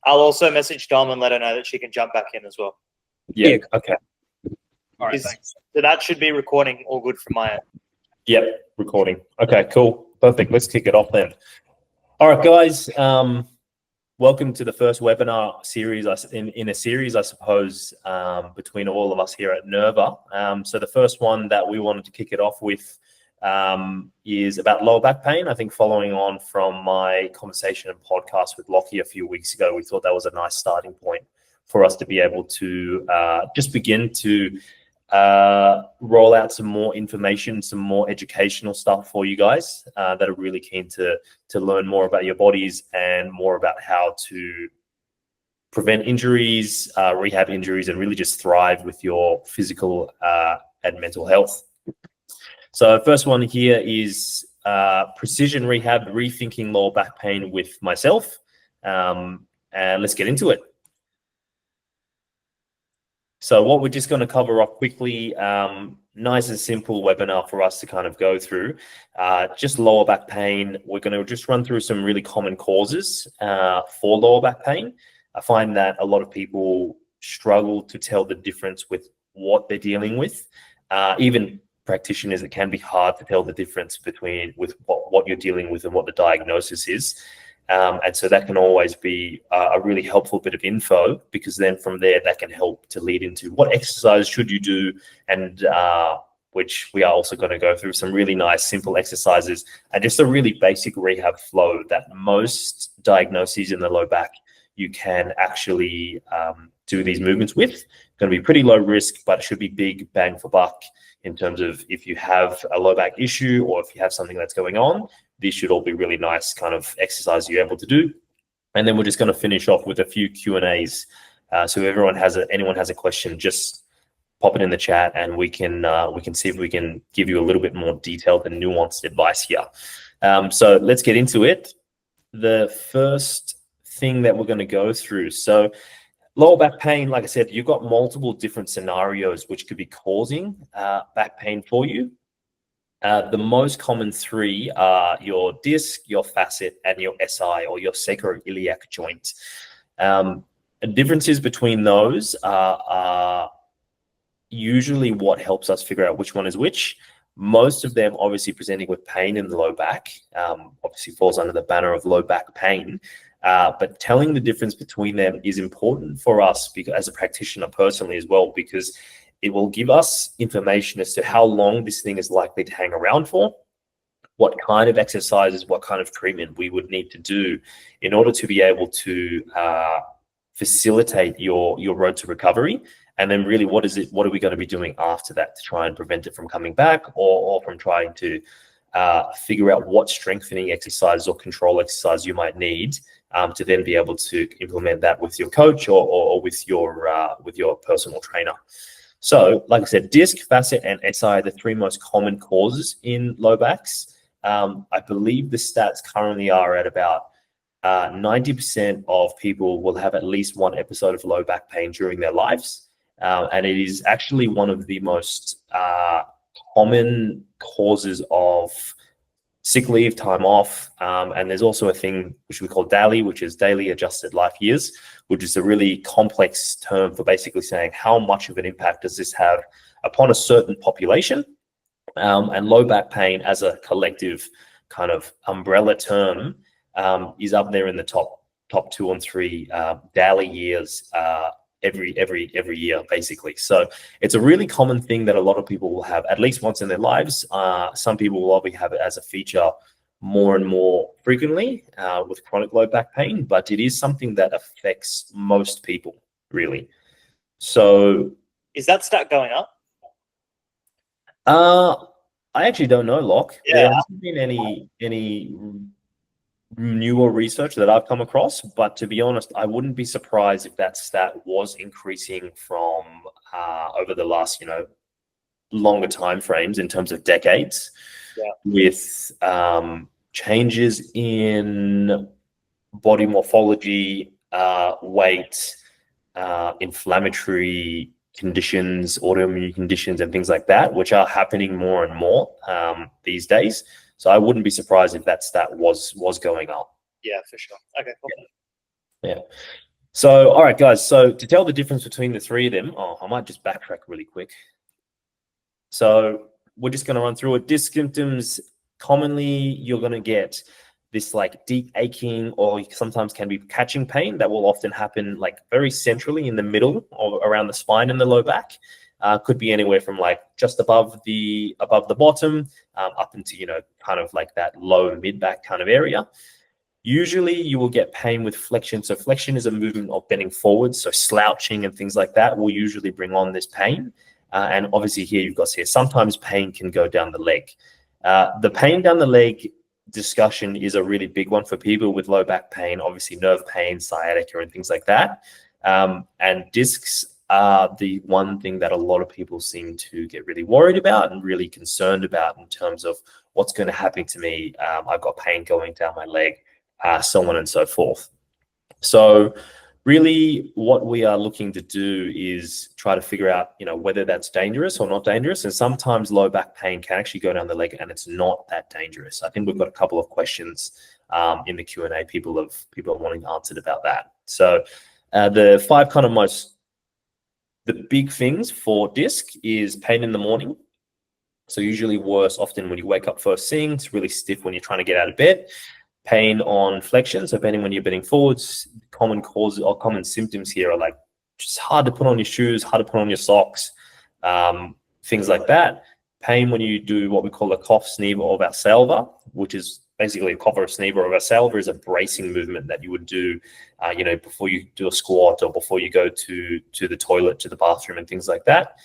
I'll also message Dom and let her know that she can jump back in as well. Yeah. Okay. All right, thanks. So that should be recording all good from my end. Yep, recording. Okay, cool. Perfect. Let's kick it off then. All right, guys. Welcome to the first webinar series in a series, I suppose, between all of us here at Nerva. So the first one that we wanted to kick it off with is about lower back pain. I think following on from my conversation and podcast with Lockie a few weeks ago, we thought that was a nice starting point for us to be able to just begin to roll out some more information, some more educational stuff for you guys that are really keen to learn more about your bodies and more about how to prevent injuries, rehab injuries, and really just thrive with your physical and mental health. So first one here is precision rehab, rethinking lower back pain with myself. And let's get into it. So what we're just going to cover up quickly, nice and simple webinar for us to kind of go through, just lower back pain. We're going to just run through some really common causes for lower back pain. I find that a lot of people struggle to tell the difference with what they're dealing with. Even practitioners, it can be hard to tell the difference between what you're dealing with and what the diagnosis is. And so that can always be a really helpful bit of info, because then from there, that can help to lead into what exercise should you do, and which we are also going to go through some really nice, simple exercises and just a really basic rehab flow that most diagnoses in the low back, you can actually do these movements with. Going to be pretty low risk, but it should be big bang for buck in terms of if you have a low back issue or if you have something that's going on. These should all be really nice kind of exercises you're able to do. And then we're just going to finish off with a few Q&As. So if anyone has a question, just pop it in the chat and we can see if we can give you a little bit more detailed and nuanced advice here. So let's get into it. The first thing that we're going to go through. So lower back pain, like I said, you've got multiple different scenarios which could be causing back pain for you. The most common three are your disc, your facet, and your SI, or your sacroiliac joint. Differences between those are usually what helps us figure out which one is which. Most of them obviously presenting with pain in the low back, obviously falls under the banner of low back pain. But telling the difference between them is important for us, because as a practitioner personally as well, because it will give us information as to how long this thing is likely to hang around for, what kind of exercises, what kind of treatment we would need to do in order to be able to facilitate your road to recovery. And then really, what are we going to be doing after that to try and prevent it from coming back, or from trying to figure out what strengthening exercises or control exercise you might need to then be able to implement that with your coach or with your personal trainer. So, like I said, disc, facet, and SI are the three most common causes in low backs. I believe the stats currently are at about 90% of people will have at least one episode of low back pain during their lives. And it is actually one of the most common causes of sick leave, time off. And there's also a thing which we call DALY, which is daily adjusted life years, which is a really complex term for basically saying how much of an impact does this have upon a certain population. And low back pain as a collective kind of umbrella term is up there in the top 2 and 3 DALY years every year, basically. So it's a really common thing that a lot of people will have at least once in their lives. Some people will obviously have it as a feature more and more frequently with chronic low back pain, but it is something that affects most people, really. So is that stat going up? I actually don't know, Locke. Yeah. There hasn't been any newer research that I've come across, but to be honest, I wouldn't be surprised if that stat was increasing from over the last, longer time frames in terms of decades, with changes in body morphology, weight, inflammatory conditions, autoimmune conditions, and things like that, which are happening more and more these days. So I wouldn't be surprised if that stat was going up. Yeah, for sure. Okay, cool. Yeah. So, all right, guys. So to tell the difference between the three of them, I might just backtrack really quick. So we're just going to run through it. Disc symptoms, commonly you're going to get this like deep aching, or sometimes can be catching pain that will often happen like very centrally in the middle or around the spine and the low back. Could be anywhere from like just above the bottom up into, kind of like that low mid back kind of area. Usually you will get pain with flexion. So flexion is a movement of bending forward. So slouching and things like that will usually bring on this pain. And obviously here you've got to see sometimes pain can go down the leg. The pain down the leg discussion is a really big one for people with low back pain, obviously nerve pain, sciatica and things like that. And discs are the one thing that a lot of people seem to get really worried about and really concerned about in terms of what's going to happen to me. I've got pain going down my leg, so on and so forth. So really what we are looking to do is try to figure out, whether that's dangerous or not dangerous. And sometimes low back pain can actually go down the leg and it's not that dangerous. I think we've got a couple of questions in the Q&A. People are wanting answered about that. So the five kind of the big things for disc is pain in the morning. So usually worse often when you wake up first thing. It's really stiff when you're trying to get out of bed. Pain on flexion, so pain when you're bending forwards. Common causes or common symptoms here are like just hard to put on your shoes, hard to put on your socks, things like that. Pain when you do what we call a cough, sneeze, or Valsalva, which is basically a cough or a sneeze, or a Valsalva is a bracing movement that you would do, before you do a squat or before you go to the toilet, to the bathroom, and things like that.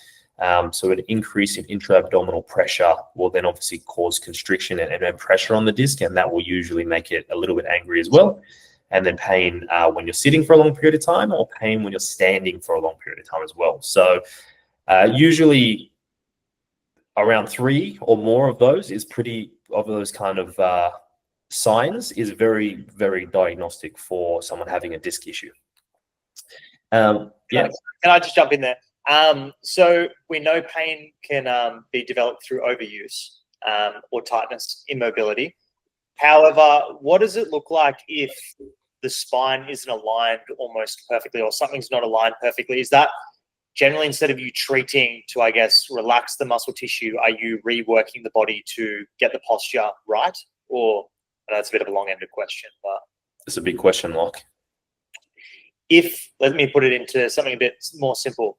So an increase in intra-abdominal pressure will then obviously cause constriction and pressure on the disc, and that will usually make it a little bit angry as well. And then pain when you're sitting for a long period of time, or pain when you're standing for a long period of time as well. So usually around 3 or more of those kind of signs is very, very diagnostic for someone having a disc issue. Can I just jump in there? So we know pain can be developed through overuse or tightness, immobility. However, what does it look like if the spine isn't aligned almost perfectly, or something's not aligned perfectly? Is that generally, instead of you treating to, I guess, relax the muscle tissue, are you reworking the body to get the posture right? Or that's a bit of a long-ended question, but it's a big question, Locke. Let me put it into something a bit more simple.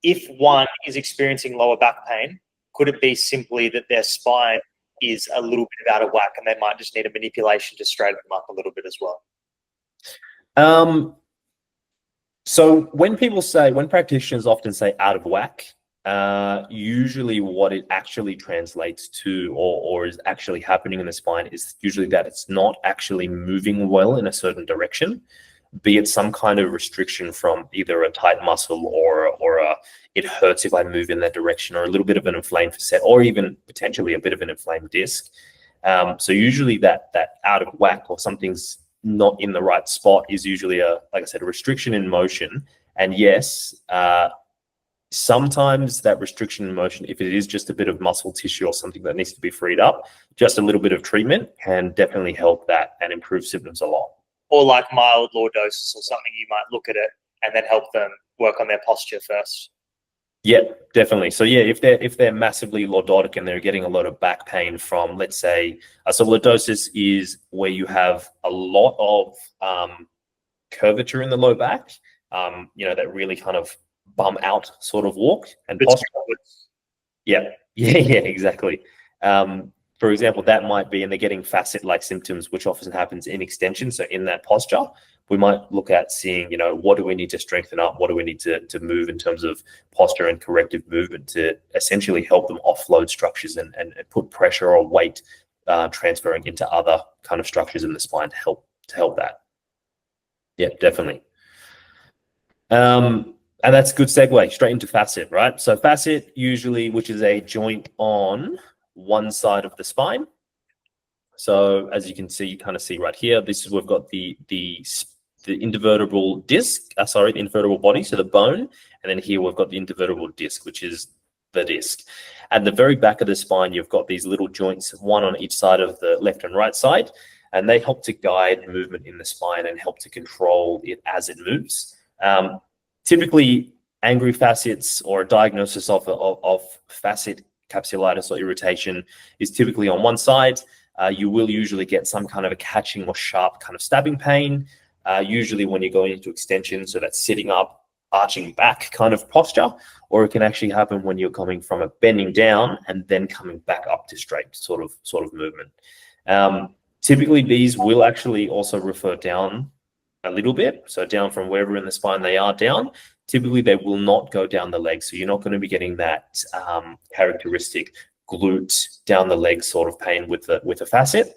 If one is experiencing lower back pain, could it be simply that their spine is a little bit out of whack and they might just need a manipulation to straighten them up a little bit as well? So when practitioners often say out of whack, usually what it actually translates to or is actually happening in the spine is usually that it's not actually moving well in a certain direction, be it some kind of restriction from either a tight muscle or it hurts if I move in that direction, or a little bit of an inflamed facet, or even potentially a bit of an inflamed disc. So usually that out of whack or something's not in the right spot is usually like I said, a restriction in motion. And yes, sometimes that restriction in motion, if it is just a bit of muscle tissue or something that needs to be freed up, just a little bit of treatment can definitely help that and improve symptoms a lot. Or like mild lordosis or something, you might look at it and then help them work on their posture first. Yeah, definitely. So yeah, if they're massively lordotic and they're getting a lot of back pain from, let's say, so lordosis is where you have a lot of curvature in the low back, that really kind of bum out sort of walk and posture. Yeah, exactly. For example, that might be, and they're getting facet-like symptoms, which often happens in extension. So in that posture, we might look at seeing, what do we need to strengthen up? What do we need to move in terms of posture and corrective movement to essentially help them offload structures and put pressure or weight transferring into other kind of structures in the spine to help that. Yeah, definitely. And that's a good segue straight into facet, right? So facet usually, which is a joint on one side of the spine. So as you can see, you kind of see right here, we've got the intervertebral disc, the intervertebral body, so the bone, and then here we've got the intervertebral disc, which is the disc. At the very back of the spine, you've got these little joints, one on each side of the left and right side. and they help to guide movement in the spine and help to control it as it moves. Typically, angry facets or a diagnosis of facet capsulitis or irritation is typically on one side. You will usually get some kind of a catching or sharp kind of stabbing pain, usually when you're going into extension, so that's sitting up, arching back kind of posture, or it can actually happen when you're coming from a bending down and then coming back up to straight sort of movement. Typically, these will actually also refer down a little bit, so down from wherever in the spine they are down. Typically, they will not go down the leg, so you're not going to be getting that characteristic glute down the leg sort of pain with a facet.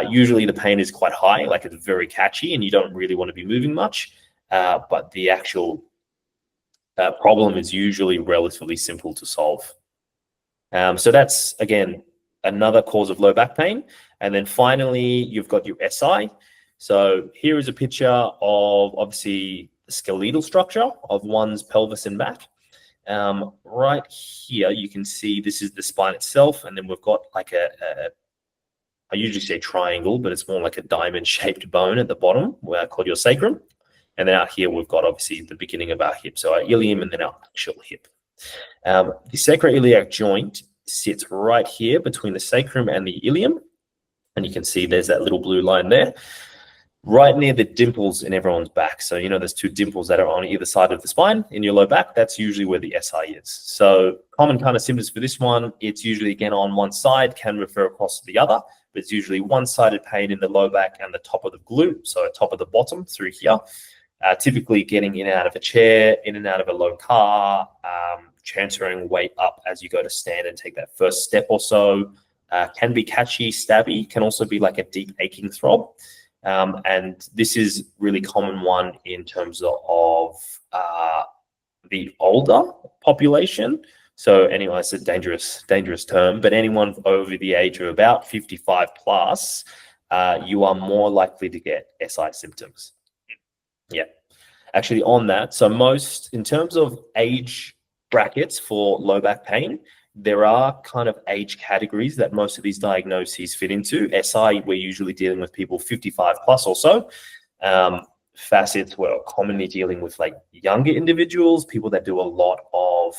Usually, the pain is quite high, like it's very catchy, and you don't really want to be moving much. But the actual problem is usually relatively simple to solve. So that's, again, another cause of low back pain. And then finally, you've got your SI. So here is a picture of, obviously, the skeletal structure of one's pelvis and back. Right here, you can see this is the spine itself. And then we've got like I usually say triangle, but it's more like a diamond-shaped bone at the bottom, called your sacrum. And then out here, we've got obviously the beginning of our hip, so our ilium and then our actual hip. The sacroiliac joint sits right here between the sacrum and the ilium. And you can see there's that little blue line there, right near the dimples in everyone's back. So, there's two dimples that are on either side of the spine in your low back. That's usually where the SI is. So common kind of symptoms for this one, it's usually, again, on one side, can refer across to the other. But it's usually one-sided pain in the low back and the top of the glute, so top of the bottom through here. Typically getting in and out of a chair, in and out of a low car, transferring weight up as you go to stand and take that first step or so. Can be catchy, stabby, can also be like a deep aching throb. And this is really common one in terms of the older population. So anyway, it's a dangerous term, but anyone over the age of about 55 plus, you are more likely to get SI symptoms. Yeah, actually on that. So most, in terms of age brackets for low back pain, there are kind of age categories that most of these diagnoses fit into. SI, we're usually dealing with people 55 plus or so. Facets, we're commonly dealing with like younger individuals, people that do a lot of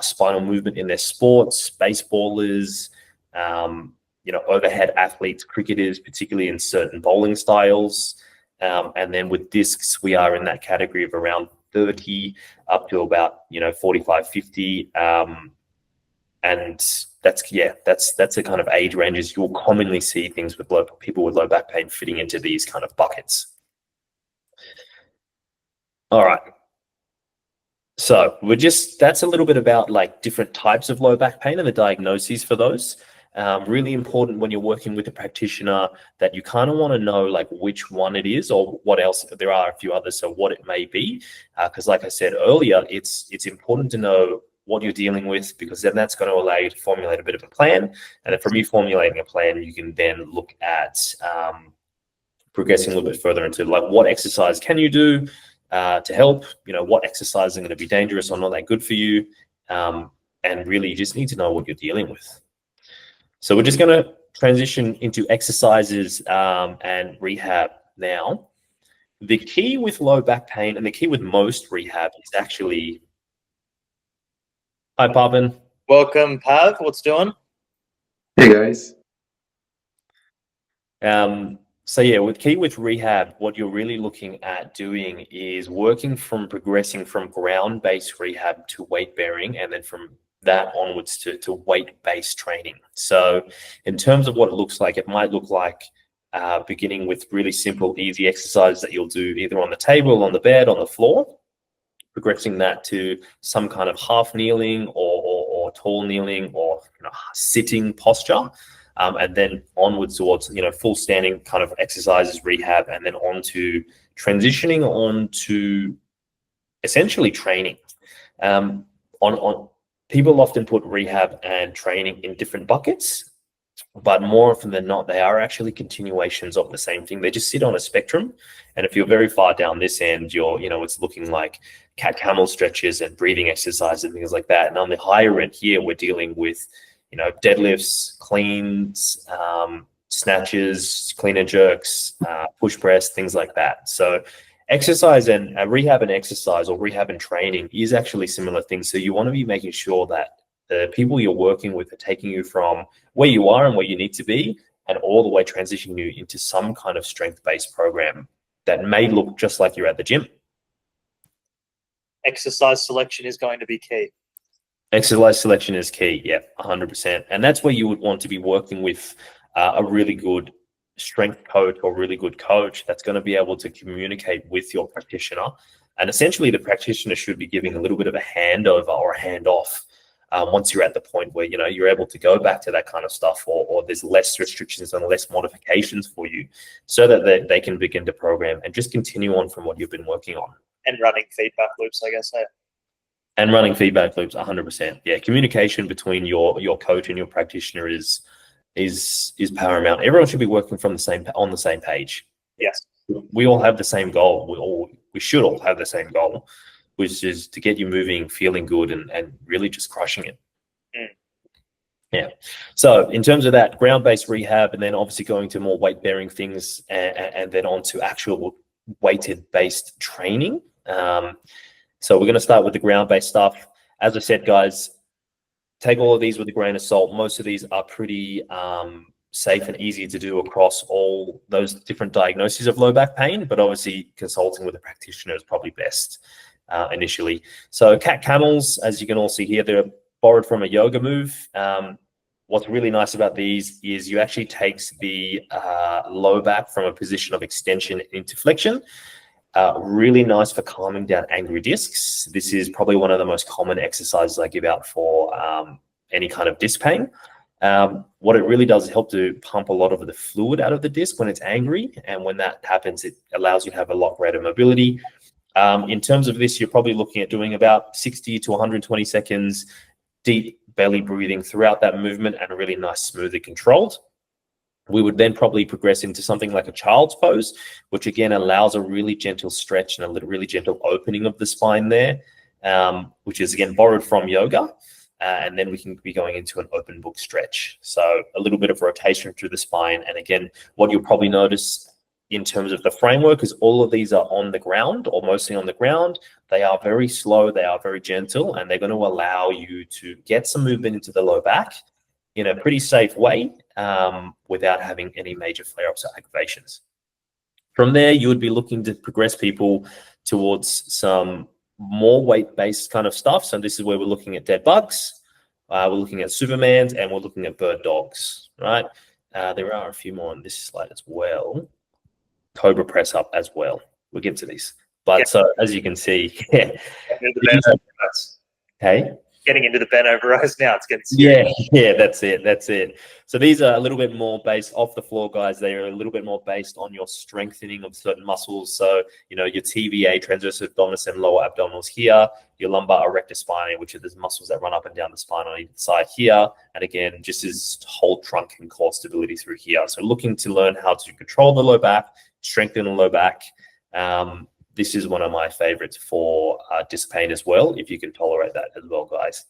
spinal movement in their sports, baseballers, overhead athletes, cricketers, particularly in certain bowling styles. And then with discs, we are in that category of around 30 up to about 45, 50. And that's the kind of age ranges you'll commonly see things with people with low back pain fitting into these kind of buckets. All right. So that's a little bit about like different types of low back pain and the diagnoses for those. Really important when you're working with a practitioner that you kind of want to know like which one it is or what else. There are a few others, so what it may be. Because like I said earlier, it's important to know what you're dealing with, because then that's going to allow you to formulate a bit of a plan. And then from you formulating a plan, you can then look at progressing a little bit further into like what exercise can you do to help, what exercises are going to be dangerous or not that good for you. And really you just need to know what you're dealing with. So we're just going to transition into exercises and rehab now. The key with low back pain and the key with most rehab is actually... Hi, Pavan. Welcome, Pav. What's doing? Hey, guys. So yeah, with rehab, what you're really looking at doing is progressing from ground-based rehab to weight-bearing, and then from that onwards to weight-based training. So in terms of what it looks like, it might look like beginning with really simple, easy exercises that you'll do either on the table, on the bed, on the floor, progressing that to some kind of half kneeling or tall kneeling or sitting posture. And then onwards towards full standing kind of exercises, rehab, and then on to transitioning on to essentially training. People often put rehab and training in different buckets, but more often than not, they are actually continuations of the same thing. They just sit on a spectrum, and if you're very far down this end, it's looking like cat-camel stretches and breathing exercises and things like that. And on the higher end here, we're dealing with deadlifts, cleans, snatches, clean and jerks, push press, things like that. So exercise and rehab and exercise, or rehab and training, is actually similar things. So you want to be making sure that the people you're working with are taking you from where you are and where you need to be, and all the way transitioning you into some kind of strength-based program that may look just like you're at the gym. Exercise selection is going to be key. Exercise selection is key, yeah, 100%. And that's where you would want to be working with a really good strength coach or really good coach that's going to be able to communicate with your practitioner. And essentially, the practitioner should be giving a little bit of a handover or a handoff once you're at the point where, you know, you're able to go back to that kind of stuff, or there's less restrictions and less modifications for you, so that they can begin to program and just continue on from what you've been working on. And running feedback loops, I guess. And running feedback loops, 100%. Yeah, communication between your coach and your practitioner is paramount. Everyone should be working on the same page. Yes. We all have the same goal. We should all have the same goal, which is to get you moving, feeling good, and really just crushing it. Yeah. So in terms of that ground-based rehab, and then obviously going to more weight-bearing things, and then on to actual weighted-based training. So we're going to start with the ground-based stuff. As I said, guys, take all of these with a grain of salt. Most of these are pretty safe and easy to do across all those different diagnoses of low back pain, but obviously consulting with a practitioner is probably best initially. So cat camels, as you can all see here, they're borrowed from a yoga move. What's really nice about these is you actually take the low back from a position of extension into flexion. Really nice for calming down angry discs. This is probably one of the most common exercises I give out for any kind of disc pain. What it really does is help to pump a lot of the fluid out of the disc when it's angry. And when that happens, it allows you to have a lot greater mobility. In terms of this, you're probably looking at doing about 60 to 120 seconds, deep belly breathing throughout that movement, and really nice, smooth and controlled. We would then probably progress into something like a child's pose, which again allows a really gentle stretch and a really gentle opening of the spine there, which is again borrowed from yoga. And then we can be going into an open book stretch. So a little bit of rotation through the spine. And again, what you'll probably notice in terms of the framework is all of these are on the ground, or mostly on the ground. They are very slow, they are very gentle, and they're going to allow you to get some movement into the low back in a pretty safe way, without having any major flare-ups or aggravations. From there, you would be looking to progress people towards some more weight-based kind of stuff. So this is where we're looking at dead bugs, we're looking at Supermans, and we're looking at bird dogs, right? There are a few more on this slide as well. Cobra press up as well. We'll get to these. But yeah. So as you can see, yeah. Hey? Getting into the bent over rows now. It's getting serious. Yeah, that's it. So these are a little bit more based off the floor, guys. They are a little bit more based on your strengthening of certain muscles. So, you know, your TVA, transverse abdominis, and lower abdominals here, your lumbar erector spinae, which are the muscles that run up and down the spine on either side here. And again, just as whole trunk and core stability through here. So looking to learn how to control the low back, strengthen the low back. This is one of my favorites for disc pain as well, if you can tolerate that as well, guys.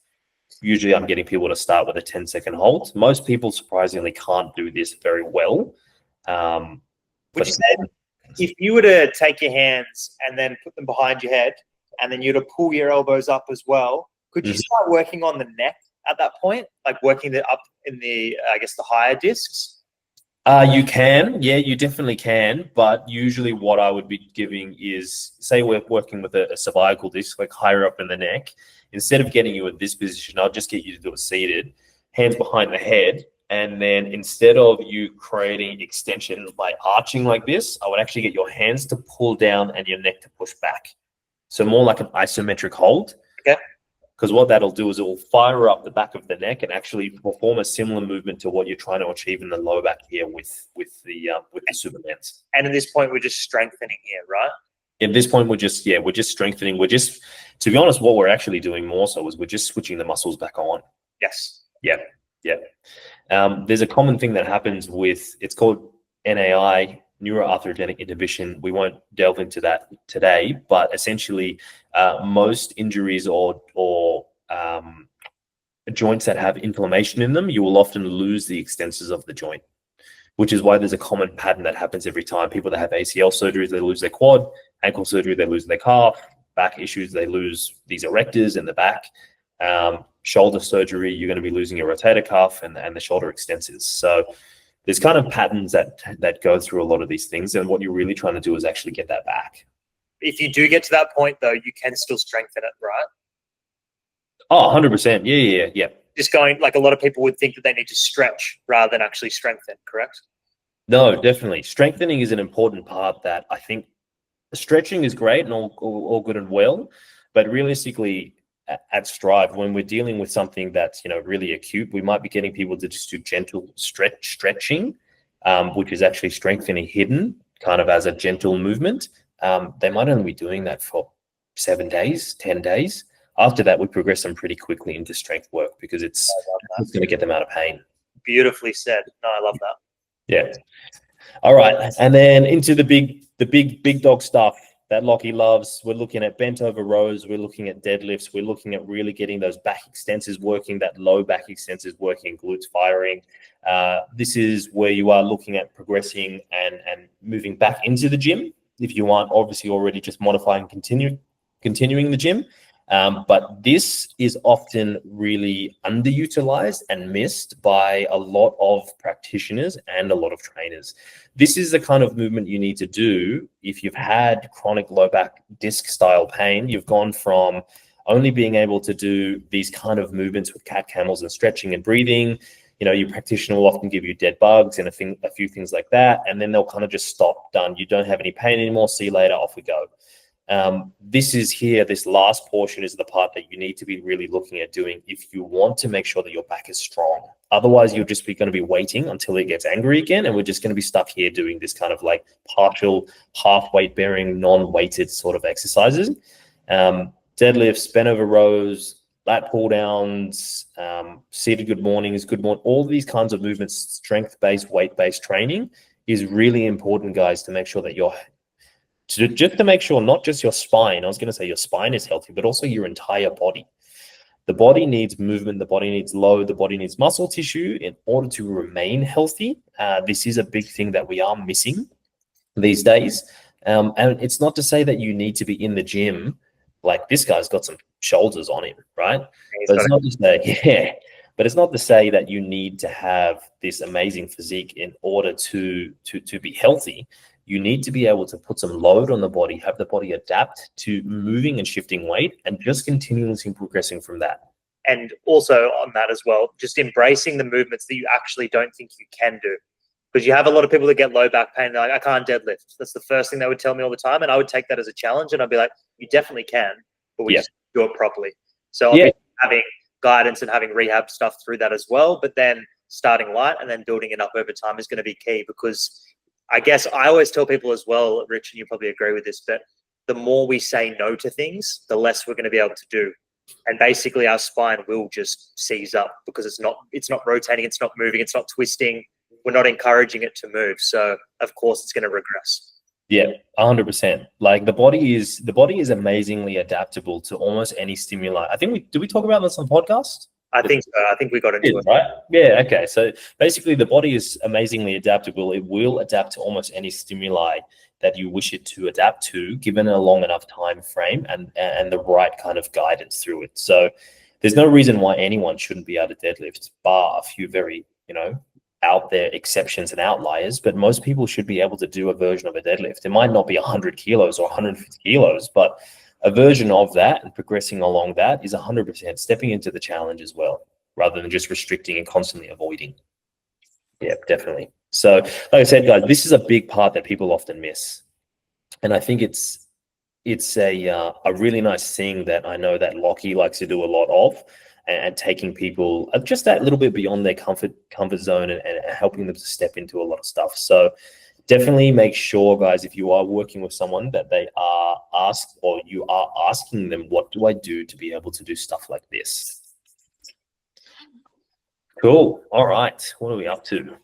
Usually I'm getting people to start with a 10-second hold. Most people surprisingly can't do this very well. Would you say if you were to take your hands and then put them behind your head, and then you were to pull your elbows up as well, could you start working on the neck at that point? Like working it up in the, I guess, the higher discs? You can, yeah, you definitely can. But usually what I would be giving is, say we're working with a cervical disc, like higher up in the neck. Instead of getting you in this position, I'll just get you to do it seated, hands behind the head. And then instead of you creating extension by arching like this, I would actually get your hands to pull down and your neck to push back. So more like an isometric hold. Okay. Because what that'll do is it will fire up the back of the neck and actually perform a similar movement to what you're trying to achieve in the low back here with the Supermans. And at this point, we're just strengthening here, right? At this point, we're just strengthening. We're just, to be honest, what we're actually doing more so is we're just switching the muscles back on. Yes. Yeah. There's a common thing that happens with, it's called NAI, neuroarthrogenic inhibition. We won't delve into that today, but essentially most injuries or joints that have inflammation in them, you will often lose the extensors of the joint. which is why there's a common pattern that happens every time. People that have ACL surgeries, they lose their quad, ankle surgery, they lose their calf, back issues, they lose these erectors in the back. Shoulder surgery, you're going to be losing your rotator cuff and the shoulder extensors. So there's kind of patterns that go through a lot of these things. And what you're really trying to do is actually get that back. If you do get to that point, though, you can still strengthen it, right? Oh, 100%. Yeah. Just going, like a lot of people would think that they need to stretch rather than actually strengthen, correct? No, definitely. Strengthening is an important part that I think stretching is great and all good and well, but realistically at Strive, when we're dealing with something that's, really acute, we might be getting people to just do gentle stretching, which is actually strengthening hidden kind of as a gentle movement. They might only be doing that for 7 days, 10 days. After that, we progress them pretty quickly into strength work because it's going to get them out of pain. Beautifully said. No, I love that. Yeah. All right. And then into the big dog stuff that Lockie loves. We're looking at bent over rows. We're looking at deadlifts. We're looking at really getting those back extensors working, that low back extensors working, glutes firing. This is where you are looking at progressing and moving back into the gym. If you aren't obviously already just modifying, continuing the gym. But this is often really underutilized and missed by a lot of practitioners and a lot of trainers. This is the kind of movement you need to do if you've had chronic low back disc style pain. You've gone from only being able to do these kind of movements with cat camels and stretching and breathing. Your practitioner will often give you dead bugs and a few things like that, and then they'll kind of just stop, done. You don't have any pain anymore. See you later. Off we go. This last portion is the part that you need to be really looking at doing if you want to make sure that your back is strong. Otherwise, you're just going to be waiting until it gets angry again, and we're just going to be stuck here doing this kind of like partial, half weight bearing, non-weighted sort of exercises. Deadlifts, bent over rows, lat pull downs, seated good morning, all these kinds of movements, strength-based, weight-based training is really important, guys, to make sure that just to make sure not just your spine, I was going to say your spine is healthy, but also your entire body. The body needs movement, the body needs load, the body needs muscle tissue in order to remain healthy. This is a big thing that we are missing these days. And it's not to say that you need to be in the gym like this guy's got some shoulders on him, right? But it's not to say, but it's not to say that you need to have this amazing physique in order to be healthy. You need to be able to put some load on the body, have the body adapt to moving and shifting weight, and just continuously progressing from that. And also on that as well, just embracing the movements that you actually don't think you can do. Because you have a lot of people that get low back pain, they're like, I can't deadlift. That's the first thing they would tell me all the time. And I would take that as a challenge. And I'd be like, you definitely can, but we just do it properly. So I'll be having guidance and having rehab stuff through that as well. But then starting light and then building it up over time is going to be key, because I guess I always tell people as well, Rich, and you probably agree with this, but the more we say no to things, the less we're going to be able to do. And basically our spine will just seize up because it's not rotating, it's not moving, it's not twisting. We're not encouraging it to move. So of course it's going to regress. Yeah, 100%. Like the body is amazingly adaptable to almost any stimuli. I think did we talk about this on the podcast? I think so. I think we got into it. Right? Yeah, okay. So basically the body is amazingly adaptable. It will adapt to almost any stimuli that you wish it to adapt to, given a long enough time frame and the right kind of guidance through it. So there's no reason why anyone shouldn't be able to deadlift, bar a few very, out there exceptions and outliers, but most people should be able to do a version of a deadlift. It might not be 100 kilos or 150 kilos, but a version of that and progressing along that is 100% stepping into the challenge as well, rather than just restricting and constantly avoiding. Yeah, definitely. So like I said, guys, this is a big part that people often miss. And I think it's a really nice thing that I know that Lockie likes to do a lot of, and taking people just that little bit beyond their comfort zone and helping them to step into a lot of stuff. So definitely make sure, guys, if you are working with someone, that they are asked, or you are asking them, what do I do to be able to do stuff like this? Cool. All right. What are we up to?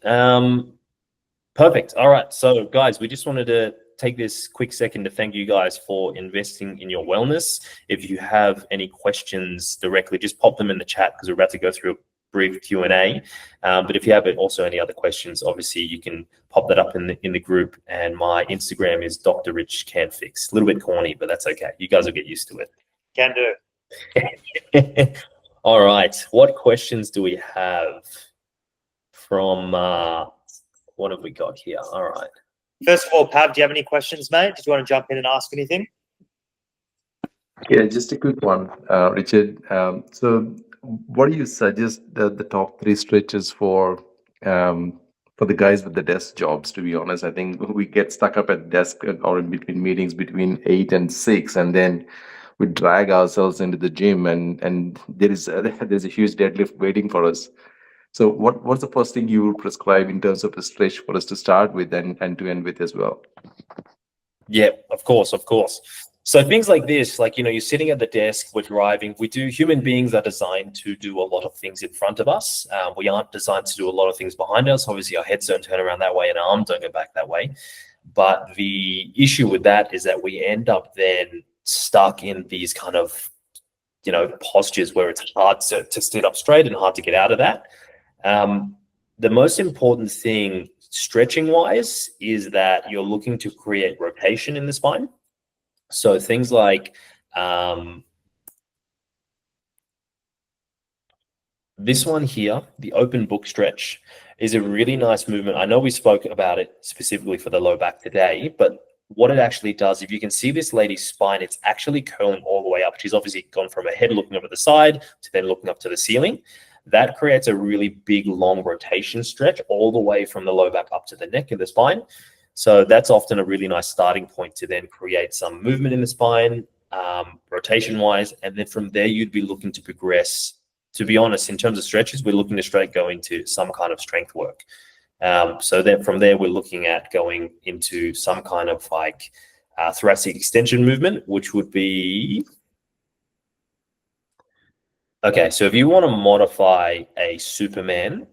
Perfect. All right. So guys, we just wanted to take this quick second to thank you guys for investing in your wellness. If you have any questions directly, just pop them in the chat, because we're about to go through brief Q&A. But if you have also any other questions, obviously you can pop that up in the group. And my Instagram is Dr. Rich Can Fix. A little bit corny, but that's okay. You guys will get used to it. Can do. All right. What questions do we have from what have we got here? All right. First of all, Pav, do you have any questions, mate? Did you want to jump in and ask anything? Yeah, just a quick one, Richard. So, what do you suggest the top 3 stretches for the guys with the desk jobs? To be honest, I think we get stuck up at desk or in between meetings between 8 and 6, and then we drag ourselves into the gym, and there's a huge deadlift waiting for us. So, what's the first thing you would prescribe in terms of a stretch for us to start with and to end with as well? Yeah, of course. So things like this, like, you're sitting at the desk, we're driving. Human beings are designed to do a lot of things in front of us. We aren't designed to do a lot of things behind us. Obviously, our heads don't turn around that way and our arms don't go back that way. But the issue with that is that we end up then stuck in these kind of, postures where it's hard to sit up straight and hard to get out of that. The most important thing stretching wise is that you're looking to create rotation in the spine. So things like this one here, the open book stretch, is a really nice movement. I know we spoke about it specifically for the low back today, but what it actually does, if you can see this lady's spine, it's actually curling all the way up. She's obviously gone from her head looking over the side to then looking up to the ceiling. That creates a really big, long rotation stretch all the way from the low back up to the neck of the spine. So that's often a really nice starting point to then create some movement in the spine, rotation-wise, and then from there you'd be looking to progress. To be honest, in terms of stretches, we're looking to straight go into some kind of strength work. So then from there, we're looking at going into some kind of like thoracic extension movement, which would be... Okay, so if you want to modify a Superman,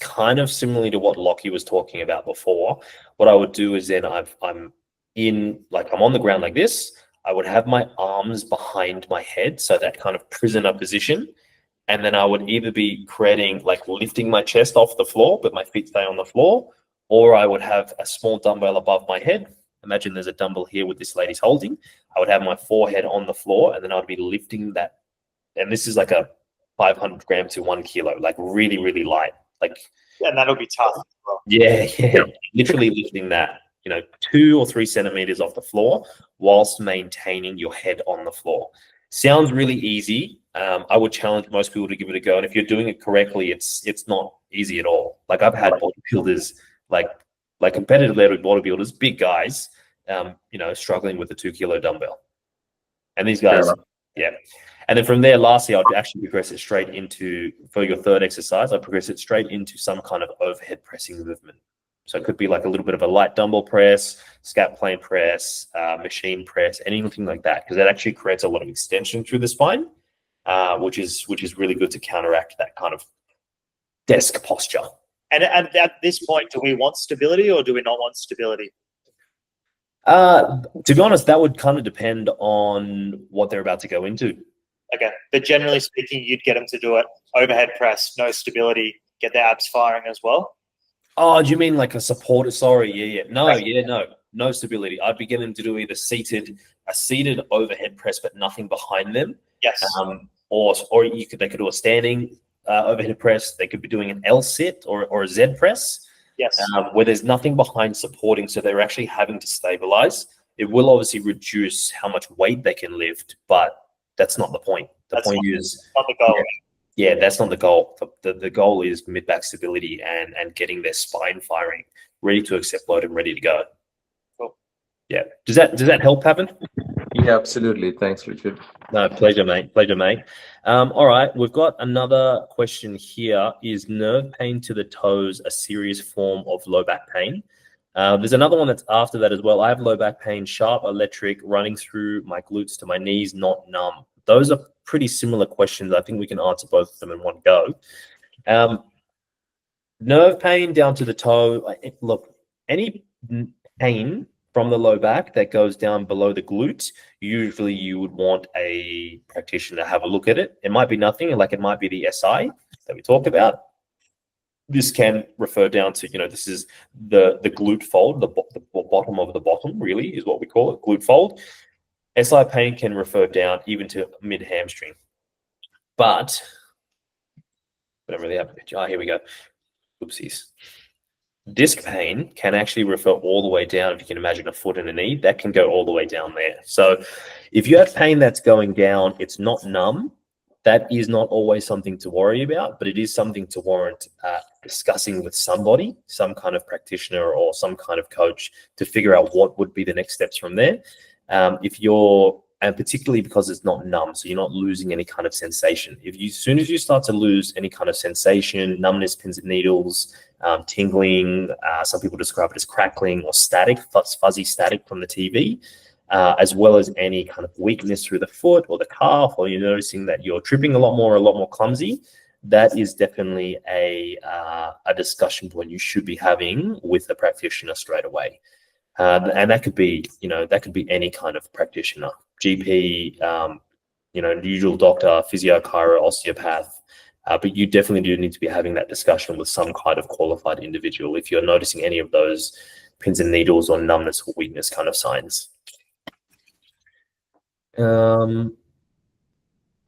kind of similarly to what Lockie was talking about before, what I would do is then I'm on the ground like this. I would have my arms behind my head, so that kind of prisoner position. And then I would either be creating, like lifting my chest off the floor, but my feet stay on the floor, or I would have a small dumbbell above my head. Imagine there's a dumbbell here with this lady's holding. I would have my forehead on the floor, and then I'd be lifting that. And this is like a 500 grams to 1 kilo, like really, really light. And that'll be tough as well. Yeah. Literally lifting that, 2 or 3 centimeters off the floor whilst maintaining your head on the floor. Sounds really easy. I would challenge most people to give it a go. And if you're doing it correctly, it's not easy at all. Like I've had bodybuilders, like competitive level bodybuilders, big guys, struggling with a 2 kilo dumbbell. And these guys, yeah. And then from there, lastly, I'd actually progress it straight into, for your third exercise, I'd progress it straight into some kind of overhead pressing movement. So it could be like a little bit of a light dumbbell press, scap plane press, machine press, anything like that, because that actually creates a lot of extension through the spine, which is really good to counteract that kind of desk posture. And at this point, do we want stability or do we not want stability? To be honest, that would kind of depend on what they're about to go into. Okay, but generally speaking, you'd get them to do it overhead press, no stability, get their abs firing as well. Oh, do you mean like a supporter? Sorry, yeah. No stability. I'd be getting them to do either a seated overhead press, but nothing behind them. Yes. Or they could do a standing overhead press. They could be doing an L sit or a Z press. Yes. Where there's nothing behind supporting, so they're actually having to stabilize. It will obviously reduce how much weight they can lift, but that's not the point. The point is not the goal. Yeah, that's not the goal. The goal is mid-back stability and getting their spine firing, ready to accept load and ready to go. Cool. Yeah. Does that help, Pavan? Yeah, absolutely. Thanks, Richard. No, pleasure, mate. All right, we've got another question here. Is nerve pain to the toes a serious form of low back pain? There's another one that's after that as well. I have low back pain, sharp electric running through my glutes to my knees, not numb. Those are pretty similar questions. I think we can answer both of them in one go. Nerve pain down to the toe. Look, any pain from the low back that goes down below the glute, usually you would want a practitioner to have a look at it. It might be nothing, like it might be the SI that we talked about. This can refer down to, this is the glute fold, the bottom of the bottom, really, is what we call it, glute fold. SI pain can refer down even to mid hamstring. But I don't really have a picture. Here we go. Oopsies. Disc pain can actually refer all the way down. If you can imagine a foot and a knee, that can go all the way down there. So if you have pain that's going down, it's not numb. That is not always something to worry about, but it is something to warrant discussing with somebody, some kind of practitioner or some kind of coach, to figure out what would be the next steps from there. And particularly because it's not numb, so you're not losing any kind of sensation. As soon as you start to lose any kind of sensation, numbness, pins and needles, tingling, some people describe it as crackling or static, fuzzy static from the TV, as well as any kind of weakness through the foot or the calf, or you're noticing that you're tripping a lot more clumsy, that is definitely a discussion point you should be having with the practitioner straight away. And that could be, any kind of practitioner, GP, usual doctor, physio, chiro, osteopath. But you definitely do need to be having that discussion with some kind of qualified individual if you're noticing any of those pins and needles or numbness or weakness kind of signs. And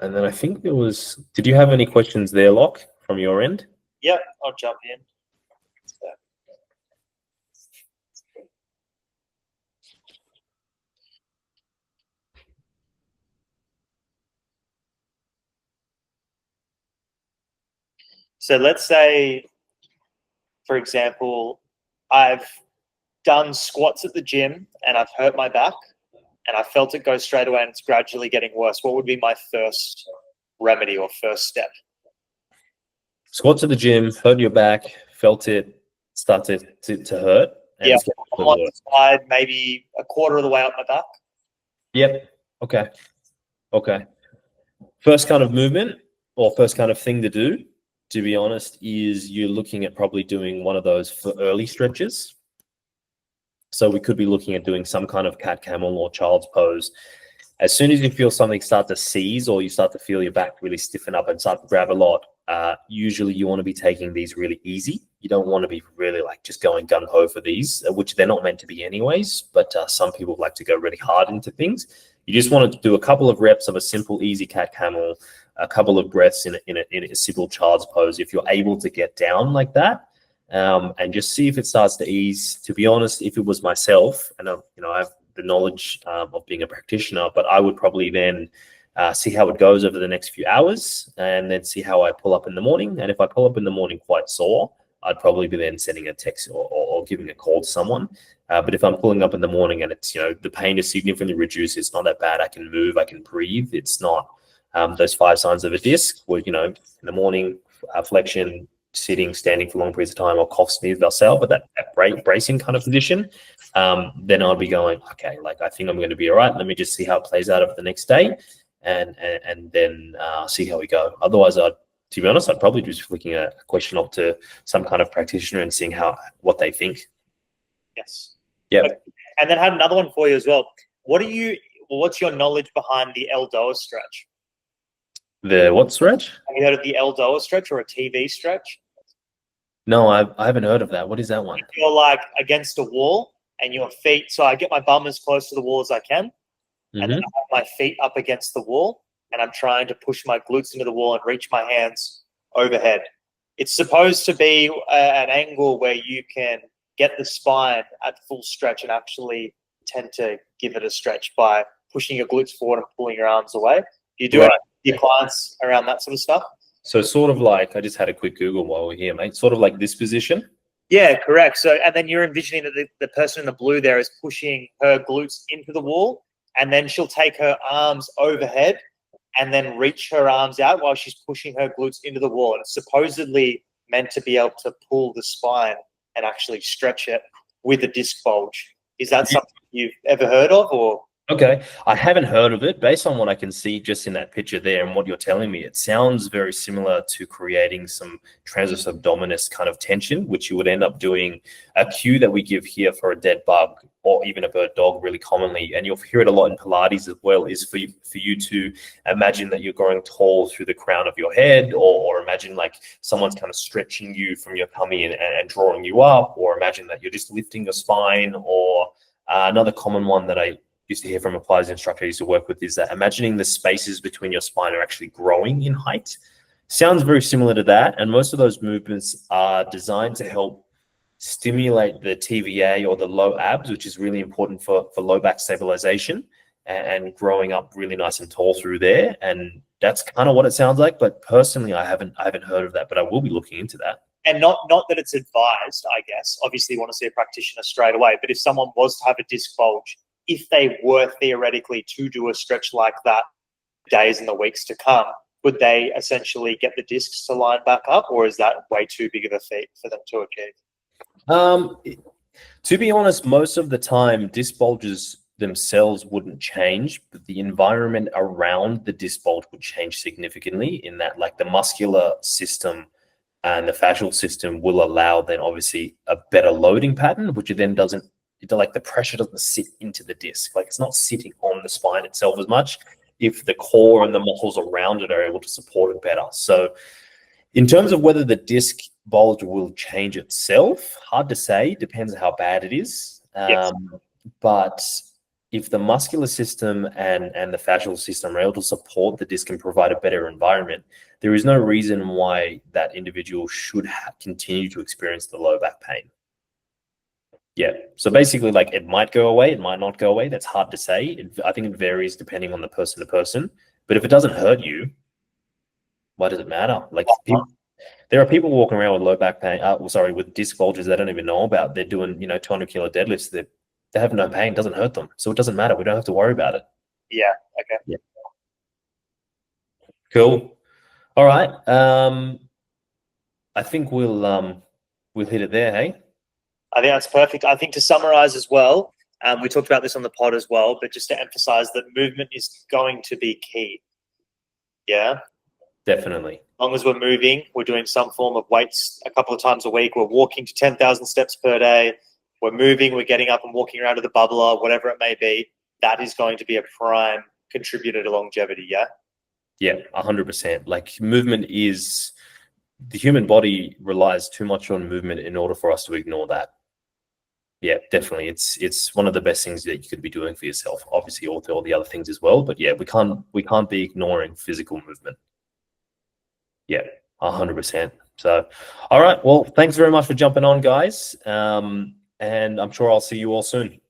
then I think did you have any questions there, Locke, from your end? Yep, I'll jump in. So let's say, for example, I've done squats at the gym and I've hurt my back and I felt it go straight away and it's gradually getting worse. What would be my first remedy or first step? Squats at the gym, hurt your back, felt it start to hurt. And yeah, on the side, maybe a quarter of the way up my back. Yep. Okay. First kind of movement or first kind of thing to do, to be honest, is you're looking at probably doing one of those for early stretches. So we could be looking at doing some kind of cat camel or child's pose. As soon as you feel something start to seize or you start to feel your back really stiffen up and start to grab a lot, usually you want to be taking these really easy. You don't want to be really just going gung-ho for these, which they're not meant to be anyways, but some people like to go really hard into things. You just want to do a couple of reps of a simple, easy cat camel, a couple of breaths in a simple child's pose. If you're able to get down like that, and just see if it starts to ease. To be honest, if it was myself, and I have the knowledge of being a practitioner, but I would probably then see how it goes over the next few hours, and then see how I pull up in the morning. And if I pull up in the morning quite sore, I'd probably be then sending a text or giving a call to someone. But if I'm pulling up in the morning and it's, the pain is significantly reduced, it's not that bad, I can move, I can breathe, it's not those 5 signs of a disc where, in the morning, flexion, sitting, standing for long periods of time, or cough, sneeze, valsalva, but that bracing kind of position, then I'll be going, okay, I think I'm going to be all right. Let me just see how it plays out over the next day, and then see how we go. Otherwise, to be honest, I'd probably just flicking a question off to some kind of practitioner and seeing what they think. Yes. Yeah. And then I had another one for you as well. What's your knowledge behind the Eldoa stretch? The what stretch? Have you heard of the Eldoa stretch or a TV stretch? No, I haven't heard of that. What is that one? You're against a wall and your feet. So I get my bum as close to the wall as I can. And then I have my feet up against the wall and I'm trying to push my glutes into the wall and reach my hands overhead. It's supposed to be an angle where you can get the spine at full stretch and actually tend to give it a stretch by pushing your glutes forward and pulling your arms away. You do it with your clients around that sort of stuff? So sort of I just had a quick Google while we're here, mate. Sort of like this position? Yeah, correct. So, and then you're envisioning that the person in the blue there is pushing her glutes into the wall, and then she'll take her arms overhead and then reach her arms out while she's pushing her glutes into the wall. And it's supposedly meant to be able to pull the spine and actually stretch it with a disc bulge. Is that something you've ever heard of, or? Okay, I haven't heard of it. Based on what I can see just in that picture there and what you're telling me, it sounds very similar to creating some transverse abdominis kind of tension, which you would end up doing a cue that we give here for a dead bug or even a bird dog really commonly, and you'll hear it a lot in Pilates as well, is for you to imagine that you're growing tall through the crown of your head, or imagine like someone's kind of stretching you from your tummy and drawing you up, or imagine that you're just lifting your spine, or another common one that I used to hear from a Pilates instructor I used to work with is that imagining the spaces between your spine are actually growing in height. Sounds very similar to that, and most of those movements are designed to help stimulate the TVA or the low abs, which is really important for low back stabilization and growing up really nice and tall through there. And that's kind of what it sounds like. But personally, I haven't heard of that, but I will be looking into that. And not that it's advised, I guess. Obviously, you want to see a practitioner straight away. But if someone was to have a disc bulge, if they were theoretically to do a stretch like that days and the weeks to come, would they essentially get the discs to line back up, or is that way too big of a feat for them to achieve? To be honest, most of the time, disc bulges themselves wouldn't change, but the environment around the disc bulge would change significantly, in that like the muscular system and the fascial system will allow then obviously a better loading pattern, which then doesn't, like the pressure doesn't sit into the disc. Like it's not sitting on the spine itself as much if the core and the muscles around it are able to support it better. So in terms of whether the disc bulge will change itself, hard to say. Depends on how bad it is. Yes. But if the muscular system and the fascial system are able to support the disc and provide a better environment, there is no reason why that individual should continue to experience the low back pain. Yeah. So basically, like it might go away, it might not go away. That's hard to say. I think it varies depending on the person to person. But if it doesn't hurt you, why does it matter? Like there are people walking around with low back pain, with disc bulges they don't even know about. They're doing, 200 kilo deadlifts. They have no pain, doesn't hurt them. So it doesn't matter. We don't have to worry about it. Yeah. Okay. Yeah. Cool. All right. I think we'll hit it there, hey? I think that's perfect. I think to summarize as well, we talked about this on the pod as well, but just to emphasize that movement is going to be key. Yeah. Definitely. As long as we're moving, we're doing some form of weights a couple of times a week. We're walking to 10,000 steps per day. We're moving, we're getting up and walking around to the bubbler, whatever it may be. That is going to be a prime contributor to longevity, yeah? Yeah, 100%. Like movement is, the human body relies too much on movement in order for us to ignore that. Yeah, definitely. It's one of the best things that you could be doing for yourself. Obviously, all the other things as well. But yeah, we can't be ignoring physical movement. Yeah, 100%. So, all right. Well, thanks very much for jumping on, guys. And I'm sure I'll see you all soon.